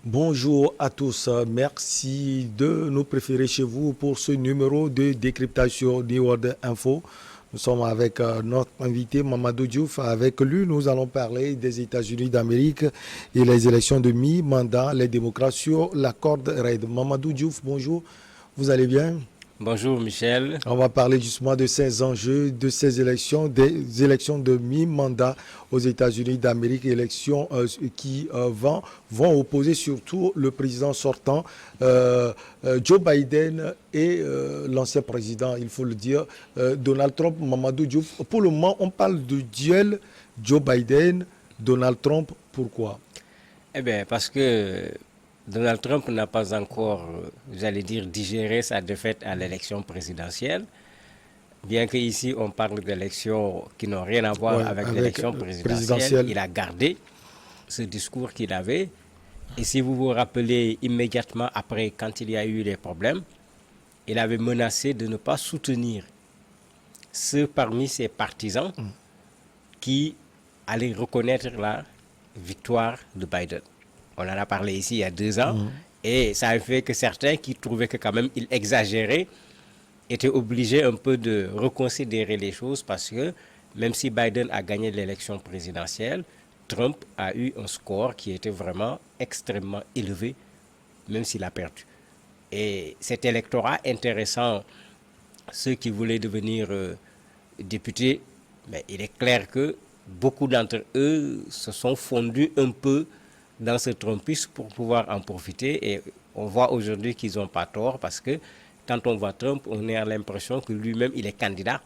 Bonjour à tous, merci de nous préférer chez vous pour ce numéro de décryptation du World Info. Nous sommes avec notre invité Mamadou Diouf. Avec lui, nous allons parler des États-Unis d'Amérique et les élections de mi-mandat, les démocrates sur la corde raide. Mamadou Diouf, bonjour, vous allez bien? Bonjour Michel. On va parler justement de ces enjeux, de ces élections, des élections de mi-mandat aux États-Unis d'Amérique, élections qui vont opposer surtout le président sortant, Joe Biden, et l'ancien président, il faut le dire, Donald Trump, Mamadou Diouf. Pour le moment, on parle de duel Joe Biden-Donald Trump. Pourquoi? Eh bien, parce que Donald Trump n'a pas encore, j'allais dire, digéré sa défaite à l'élection présidentielle. Bien qu'ici, on parle d'élections qui n'ont rien à voir Ouais, avec avec l'élection présidentielle, présidentielle. il a gardé ce discours qu'il avait. Et si vous vous rappelez, immédiatement après, quand il y a eu les problèmes, il avait menacé de ne pas soutenir ceux parmi ses partisans qui allaient reconnaître la victoire de Biden. On en a parlé ici il y a 2 ans. Et ça a fait que certains qui trouvaient que quand même il exagérait étaient obligés un peu de reconsidérer les choses parce que même si Biden a gagné l'élection présidentielle, Trump a eu un score qui était vraiment extrêmement élevé, même s'il a perdu. Et cet électorat intéressant, ceux qui voulaient devenir députés, mais il est clair que beaucoup d'entre eux se sont fondus un peu dans ce Trumpisme pour pouvoir en profiter. Et on voit aujourd'hui qu'ils n'ont pas tort parce que quand on voit Trump, on a l'impression que lui-même, il est candidat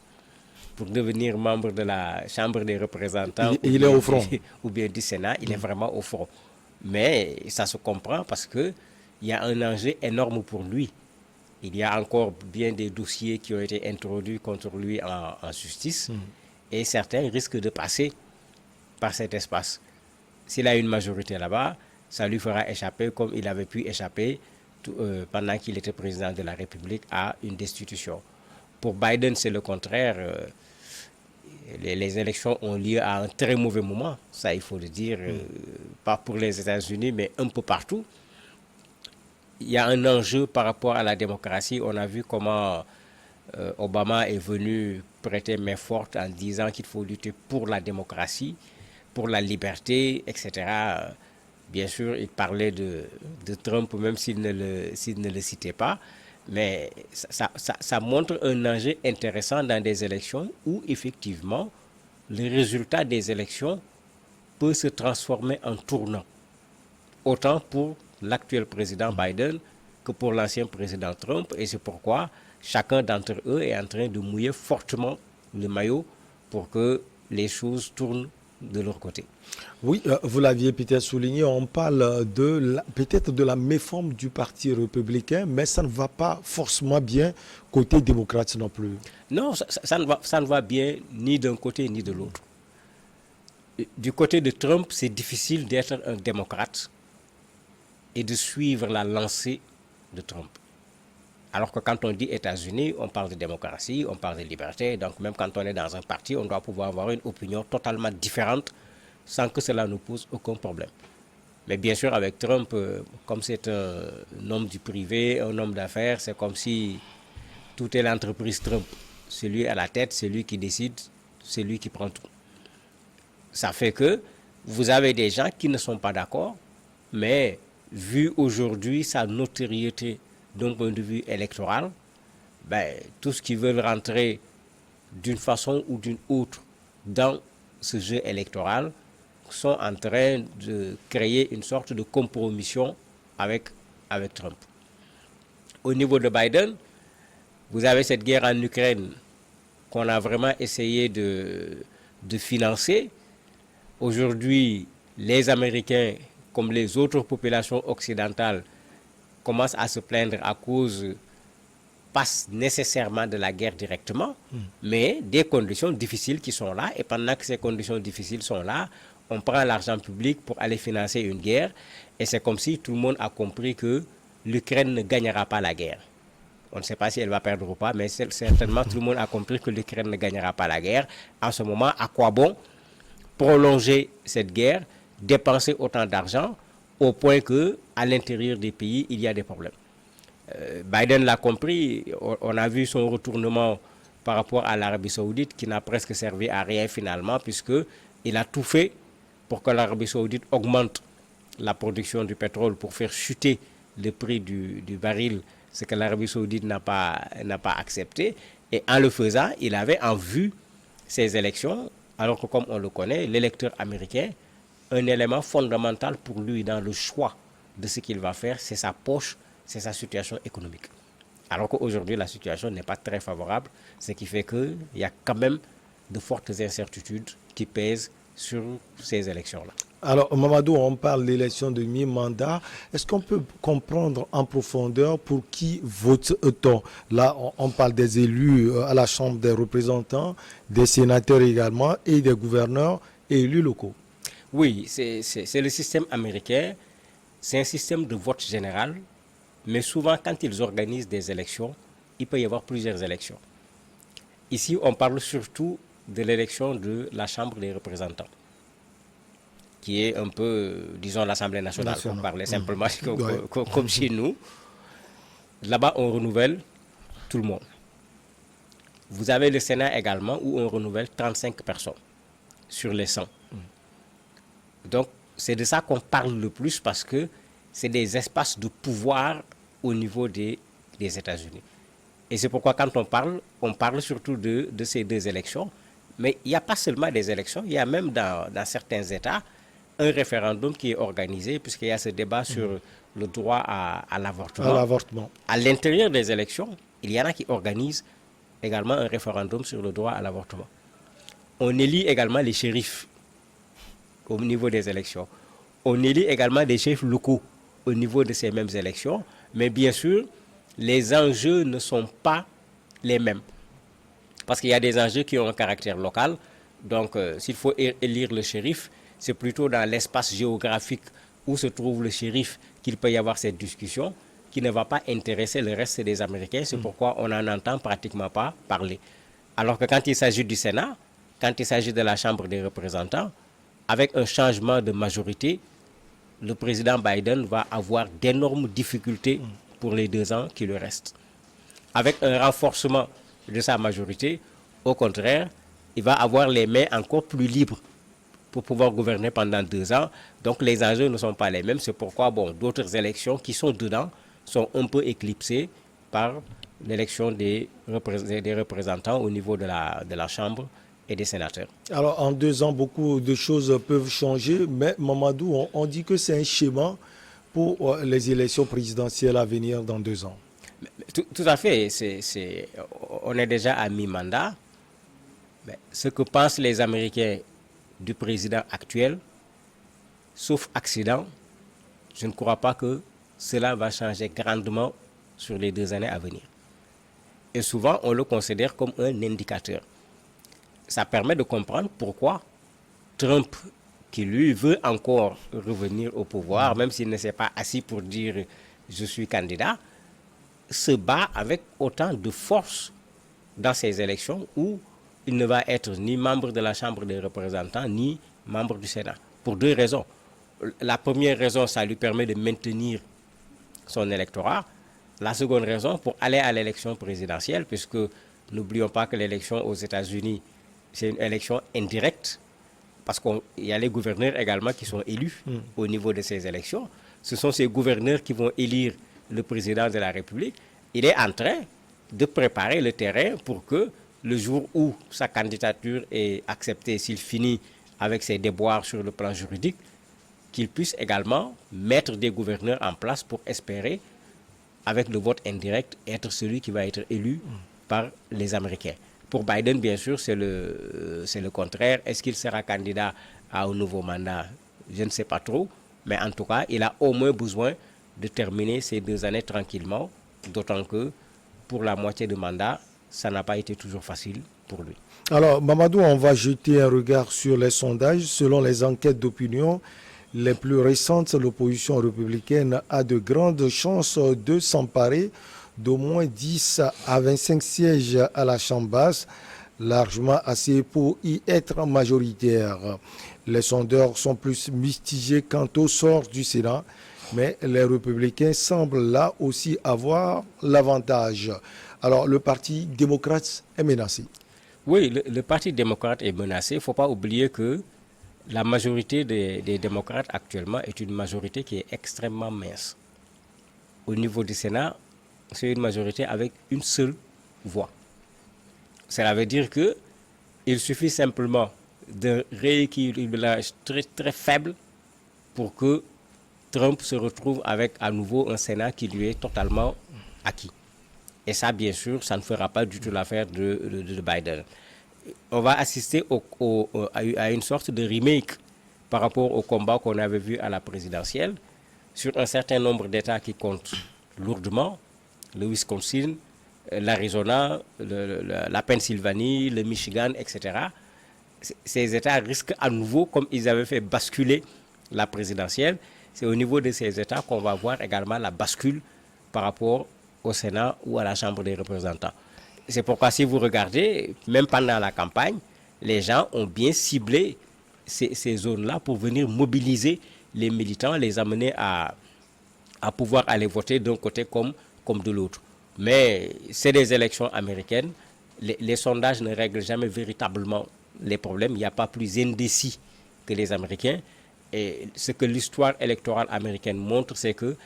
pour devenir membre de la Chambre des représentants Il est au front. ou bien du Sénat. Il est vraiment au front. Mais ça se comprend parce qu'il y a un enjeu énorme pour lui. Il y a encore bien des dossiers qui ont été introduits contre lui en justice et certains risquent de passer par cet espace. S'il a une majorité là-bas, ça lui fera échapper comme il avait pu échapper pendant qu'il était président de la République à une destitution. Pour Biden, c'est le contraire. Les élections ont lieu à un très mauvais moment, ça il faut le dire, pas pour les États-Unis, mais un peu partout. Il y a un enjeu par rapport à la démocratie. On a vu comment Obama est venu prêter main forte en disant qu'il faut lutter pour la démocratie, pour la liberté, etc. Bien sûr, il parlait de Trump, même s'il ne le citait pas. Mais ça montre un enjeu intéressant dans des élections où, effectivement, le résultat des élections peut se transformer en tournant. Autant pour l'actuel président Biden que pour l'ancien président Trump. Et c'est pourquoi chacun d'entre eux est en train de mouiller fortement le maillot pour que les choses tournent de leur côté. Oui, vous l'aviez peut-être souligné, on parle peut-être de la méforme du Parti républicain, mais ça ne va pas forcément bien côté démocrate non plus. Non, ça ne va bien ni d'un côté ni de l'autre. Du côté de Trump, c'est difficile d'être un démocrate et de suivre la lancée de Trump. Alors que quand on dit États-Unis, on parle de démocratie, on parle de liberté. Donc même quand on est dans un parti, on doit pouvoir avoir une opinion totalement différente sans que cela nous pose aucun problème. Mais bien sûr, avec Trump, comme c'est un homme du privé, un homme d'affaires, c'est comme si tout est l'entreprise Trump. C'est lui à la tête, c'est lui qui décide, c'est lui qui prend tout. Ça fait que vous avez des gens qui ne sont pas d'accord, mais vu aujourd'hui sa notoriété d'un point de vue électoral, tous qui veulent rentrer d'une façon ou d'une autre dans ce jeu électoral sont en train de créer une sorte de compromission avec Trump. Au niveau de Biden, vous avez cette guerre en Ukraine qu'on a vraiment essayé de financer. Aujourd'hui, les Américains, comme les autres populations occidentales, commencent à se plaindre à cause, pas nécessairement de la guerre directement, mais des conditions difficiles qui sont là. Et pendant que ces conditions difficiles sont là, on prend l'argent public pour aller financer une guerre. Et c'est comme si tout le monde a compris que l'Ukraine ne gagnera pas la guerre. On ne sait pas si elle va perdre ou pas, mais certainement tout le monde a compris que l'Ukraine ne gagnera pas la guerre. En ce moment, à quoi bon prolonger cette guerre, dépenser autant d'argent au point qu'à l'intérieur des pays, il y a des problèmes. Biden l'a compris, on a vu son retournement par rapport à l'Arabie Saoudite qui n'a presque servi à rien finalement, puisqu'il a tout fait pour que l'Arabie Saoudite augmente la production du pétrole pour faire chuter le prix du baril, ce que l'Arabie Saoudite n'a pas accepté. Et en le faisant, il avait en vue ces élections, alors que comme on le connaît, l'électeur américain, un élément fondamental pour lui dans le choix de ce qu'il va faire, c'est sa poche, c'est sa situation économique. Alors qu'aujourd'hui, la situation n'est pas très favorable, ce qui fait qu'il y a quand même de fortes incertitudes qui pèsent sur ces élections-là. Alors, Mamadou, on parle d'élection de mi-mandat. Est-ce qu'on peut comprendre en profondeur pour qui vote-t-on? Là, on parle des élus à la Chambre des représentants, des sénateurs également et des gouverneurs et élus locaux. Oui, c'est le système américain. C'est un système de vote général. Mais souvent, quand ils organisent des élections, il peut y avoir plusieurs élections. Ici, on parle surtout de l'élection de la Chambre des représentants, qui est un peu, disons, l'Assemblée nationale, pour parler simplement comme chez nous. Là-bas, on renouvelle tout le monde. Vous avez le Sénat également, où on renouvelle 35 personnes sur les 100. Donc, c'est de ça qu'on parle le plus, parce que c'est des espaces de pouvoir au niveau des États-Unis. Et c'est pourquoi quand on parle surtout de ces deux élections. Mais il n'y a pas seulement des élections, il y a même dans certains États un référendum qui est organisé, puisqu'il y a ce débat sur le droit à l'avortement. À l'intérieur des élections, il y en a qui organisent également un référendum sur le droit à l'avortement. On élit également les shérifs au niveau des élections. On élit également des chefs locaux au niveau de ces mêmes élections. Mais bien sûr, les enjeux ne sont pas les mêmes. Parce qu'il y a des enjeux qui ont un caractère local. Donc, s'il faut élire le shérif, c'est plutôt dans l'espace géographique où se trouve le shérif qu'il peut y avoir cette discussion qui ne va pas intéresser le reste des Américains. C'est pourquoi on n'en entend pratiquement pas parler. Alors que quand il s'agit du Sénat, quand il s'agit de la Chambre des représentants, avec un changement de majorité, le président Biden va avoir d'énormes difficultés pour les 2 ans qui lui restent. Avec un renforcement de sa majorité, au contraire, il va avoir les mains encore plus libres pour pouvoir gouverner pendant 2 ans. Donc les enjeux ne sont pas les mêmes. C'est pourquoi d'autres élections qui sont dedans sont un peu éclipsées par l'élection des représentants au niveau de la Chambre et des sénateurs. Alors, en 2 ans, beaucoup de choses peuvent changer, mais Mamadou, on dit que c'est un schéma pour les élections présidentielles à venir dans 2 ans. Tout à fait. On est déjà à mi-mandat. Mais ce que pensent les Américains du président actuel, sauf accident, je ne crois pas que cela va changer grandement sur les 2 années à venir. Et souvent, on le considère comme un indicateur. Ça permet de comprendre pourquoi Trump, qui lui veut encore revenir au pouvoir, même s'il ne s'est pas assis pour dire « je suis candidat », se bat avec autant de force dans ces élections où il ne va être ni membre de la Chambre des représentants, ni membre du Sénat. Pour 2 raisons. La première raison, ça lui permet de maintenir son électorat. La seconde raison, pour aller à l'élection présidentielle, puisque n'oublions pas que l'élection aux États-Unis, c'est une élection indirecte, parce qu'il y a les gouverneurs également qui sont élus au niveau de ces élections. Ce sont ces gouverneurs qui vont élire le président de la République. Il est en train de préparer le terrain pour que le jour où sa candidature est acceptée, s'il finit avec ses déboires sur le plan juridique, qu'il puisse également mettre des gouverneurs en place pour espérer, avec le vote indirect, être celui qui va être élu par les Américains. Pour Biden, bien sûr, c'est le contraire. Est-ce qu'il sera candidat à un nouveau mandat? Je ne sais pas trop. Mais en tout cas, il a au moins besoin de terminer ces 2 années tranquillement, d'autant que pour la moitié de mandat, ça n'a pas été toujours facile pour lui. Alors, Mamadou, on va jeter un regard sur les sondages. Selon les enquêtes d'opinion les plus récentes, l'opposition républicaine a de grandes chances de s'emparer d'au moins 10 à 25 sièges à la Chambre basse, largement assez pour y être majoritaire. Les sondeurs sont plus mitigés quant au sort du Sénat, mais les républicains semblent là aussi avoir l'avantage. Alors, le Parti démocrate est menacé. Oui, le Parti démocrate est menacé. Il ne faut pas oublier que la majorité des démocrates actuellement est une majorité qui est extrêmement mince. Au niveau du Sénat, c'est une majorité avec une seule voix. Cela veut dire que il suffit simplement d'un rééquilibrage très, très faible pour que Trump se retrouve avec à nouveau un Sénat qui lui est totalement acquis. Et ça, bien sûr, ça ne fera pas du tout l'affaire de Biden. On va assister à une sorte de remake par rapport au combat qu'on avait vu à la présidentielle sur un certain nombre d'États qui comptent lourdement, le Wisconsin, l'Arizona, la Pennsylvanie, le Michigan, etc. Ces États risquent à nouveau, comme ils avaient fait basculer la présidentielle, c'est au niveau de ces États qu'on va voir également la bascule par rapport au Sénat ou à la Chambre des représentants. C'est pourquoi si vous regardez, même pendant la campagne, les gens ont bien ciblé ces zones-là pour venir mobiliser les militants, les amener à pouvoir aller voter d'un côté comme de l'autre. Mais c'est des élections américaines. Les sondages ne règlent jamais véritablement les problèmes. Il n'y a pas plus indécis que les Américains. Et ce que l'histoire électorale américaine montre, c'est que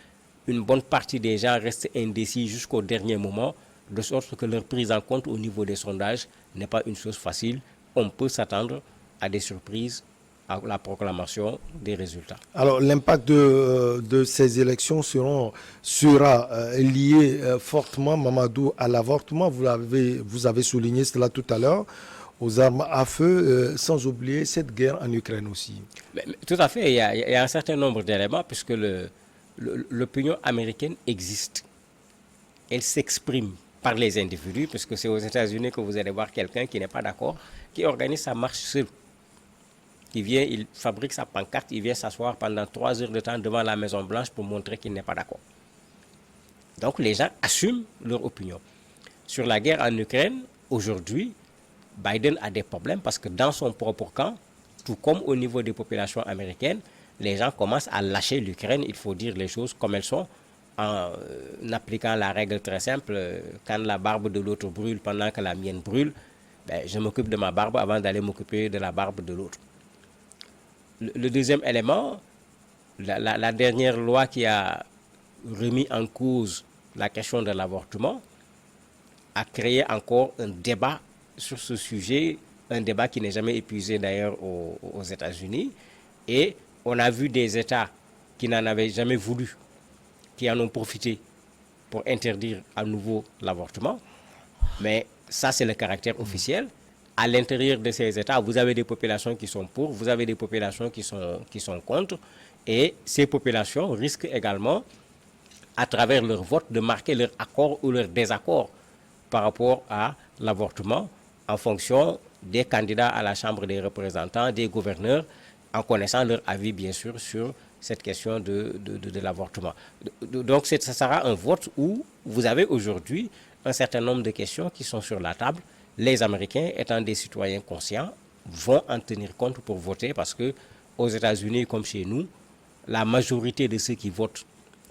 une bonne partie des gens restent indécis jusqu'au dernier moment, de sorte que leur prise en compte au niveau des sondages n'est pas une chose facile. On peut s'attendre à des surprises à la proclamation des résultats. Alors, l'impact de ces élections sera lié fortement, Mamadou, à l'avortement. Vous avez souligné cela tout à l'heure, aux armes à feu, sans oublier cette guerre en Ukraine aussi. Mais tout à fait, il y a un certain nombre d'éléments, puisque l'opinion américaine existe. Elle s'exprime par les individus, puisque c'est aux États-Unis que vous allez voir quelqu'un qui n'est pas d'accord, qui organise sa marche seul. Il vient, il fabrique sa pancarte, il vient s'asseoir pendant 3 heures de temps devant la Maison-Blanche pour montrer qu'il n'est pas d'accord. Donc les gens assument leur opinion. Sur la guerre en Ukraine, aujourd'hui, Biden a des problèmes parce que dans son propre camp, tout comme au niveau des populations américaines, les gens commencent à lâcher l'Ukraine, il faut dire les choses comme elles sont, en appliquant la règle très simple, quand la barbe de l'autre brûle pendant que la mienne brûle, ben, je m'occupe de ma barbe avant d'aller m'occuper de la barbe de l'autre. Le deuxième élément, la dernière loi qui a remis en cause la question de l'avortement a créé encore un débat sur ce sujet, un débat qui n'est jamais épuisé d'ailleurs aux États-Unis. Et on a vu des États qui n'en avaient jamais voulu, qui en ont profité pour interdire à nouveau l'avortement. Mais ça, c'est le caractère officiel. À l'intérieur de ces États, vous avez des populations qui sont pour, vous avez des populations qui sont contre. Et ces populations risquent également, à travers leur vote, de marquer leur accord ou leur désaccord par rapport à l'avortement en fonction des candidats à la Chambre des représentants, des gouverneurs, en connaissant leur avis, bien sûr, sur cette question de l'avortement. Donc, ça sera un vote où vous avez aujourd'hui un certain nombre de questions qui sont sur la table. Les Américains, étant des citoyens conscients, vont en tenir compte pour voter parce que aux États-Unis comme chez nous, la majorité de ceux qui votent,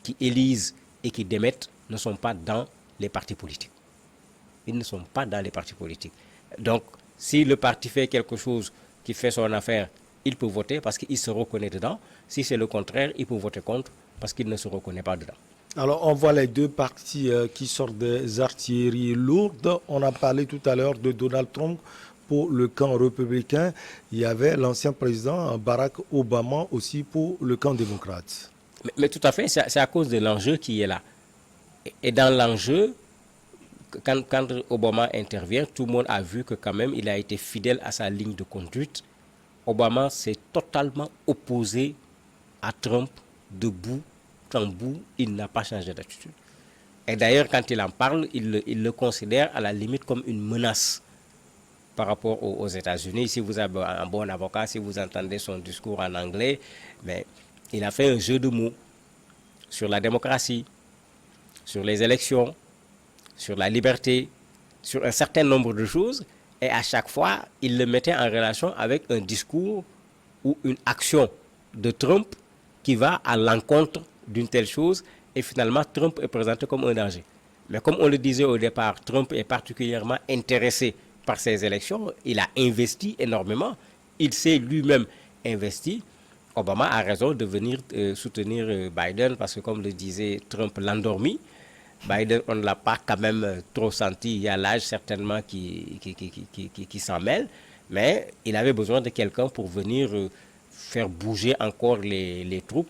qui élisent et qui démettent ne sont pas dans les partis politiques. Ils ne sont pas dans les partis politiques. Donc, si le parti fait quelque chose qui fait son affaire, il peut voter parce qu'il se reconnaît dedans. Si c'est le contraire, il peut voter contre parce qu'il ne se reconnaît pas dedans. Alors, on voit les deux partis qui sortent des artilleries lourdes. On a parlé tout à l'heure de Donald Trump pour le camp républicain. Il y avait l'ancien président Barack Obama aussi pour le camp démocrate. Mais tout à fait, c'est à cause de l'enjeu qui est là. Et dans l'enjeu, quand Obama intervient, tout le monde a vu que quand même il a été fidèle à sa ligne de conduite. Obama s'est totalement opposé à Trump de bout en bout, il n'a pas changé d'attitude. Et d'ailleurs, quand il en parle, il le considère à la limite comme une menace par rapport aux États-Unis. Si vous avez un bon avocat, si vous entendez son discours en anglais, mais il a fait un jeu de mots sur la démocratie, sur les élections, sur la liberté, sur un certain nombre de choses. Et à chaque fois, il le mettait en relation avec un discours ou une action de Trump qui va à l'encontre d'une telle chose et finalement Trump est présenté comme un danger. Mais comme on le disait au départ, Trump est particulièrement intéressé par ces élections, il a investi énormément, il s'est lui-même investi. Obama a raison de venir soutenir Biden parce que comme le disait Trump, l'endormi. Biden, on ne l'a pas quand même trop senti, il y a l'âge certainement qui s'en mêle, mais il avait besoin de quelqu'un pour venir faire bouger encore les troupes.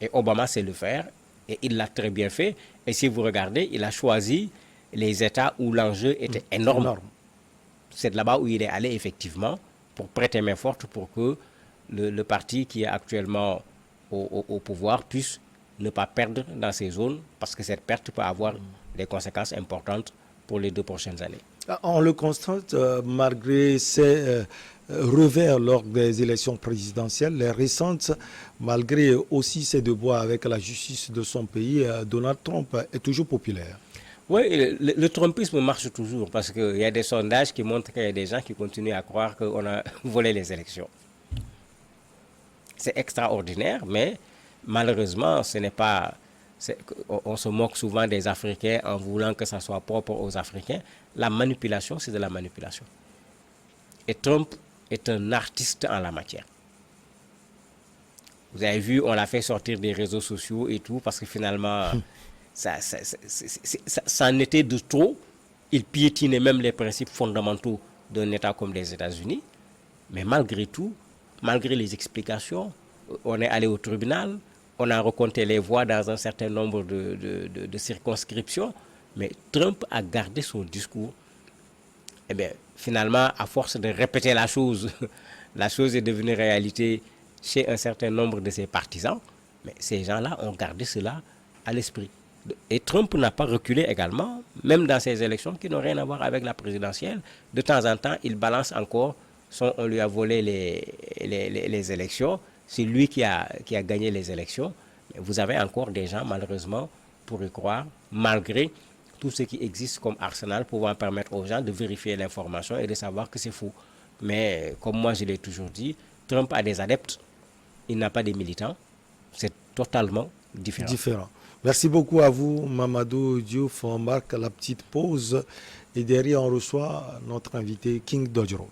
Et Obama sait le faire, et il l'a très bien fait. Et si vous regardez, il a choisi les États où l'enjeu était énorme. C'est de là-bas où il est allé effectivement pour prêter main forte pour que le parti qui est actuellement au pouvoir puisse ne pas perdre dans ces zones, parce que cette perte peut avoir des conséquences importantes pour les 2 prochaines années. On le constate, malgré ces revers lors des élections présidentielles, les récentes, malgré aussi ses déboires avec la justice de son pays, Donald Trump est toujours populaire. Oui, le trumpisme marche toujours, parce qu'il y a des sondages qui montrent qu'il y a des gens qui continuent à croire qu'on a volé les élections. C'est extraordinaire, mais malheureusement, ce n'est pas... On se moque souvent des Africains en voulant que ça soit propre aux Africains. La manipulation, c'est de la manipulation. Et Trump est un artiste en la matière. Vous avez vu, on l'a fait sortir des réseaux sociaux et tout, parce que finalement, ça en était de trop. Il piétinait même les principes fondamentaux d'un État comme les États-Unis. Mais malgré tout, malgré les explications, on est allé au tribunal, on a recompté les voix dans un certain nombre de circonscriptions, mais Trump a gardé son discours. Eh bien, finalement, à force de répéter la chose est devenue réalité chez un certain nombre de ses partisans, mais ces gens-là ont gardé cela à l'esprit. Et Trump n'a pas reculé également, même dans ces élections qui n'ont rien à voir avec la présidentielle. De temps en temps, il balance encore on lui a volé les élections. C'est lui qui a gagné les élections. Mais vous avez encore des gens, malheureusement, pour y croire, malgré tout ce qui existe comme arsenal pouvant permettre aux gens de vérifier l'information et de savoir que c'est faux. Mais comme moi je l'ai toujours dit, Trump a des adeptes, il n'a pas des militants. C'est totalement différent. Merci beaucoup à vous, Mamadou Diouf. On marque la petite pause et derrière on reçoit notre invité King Dodgero.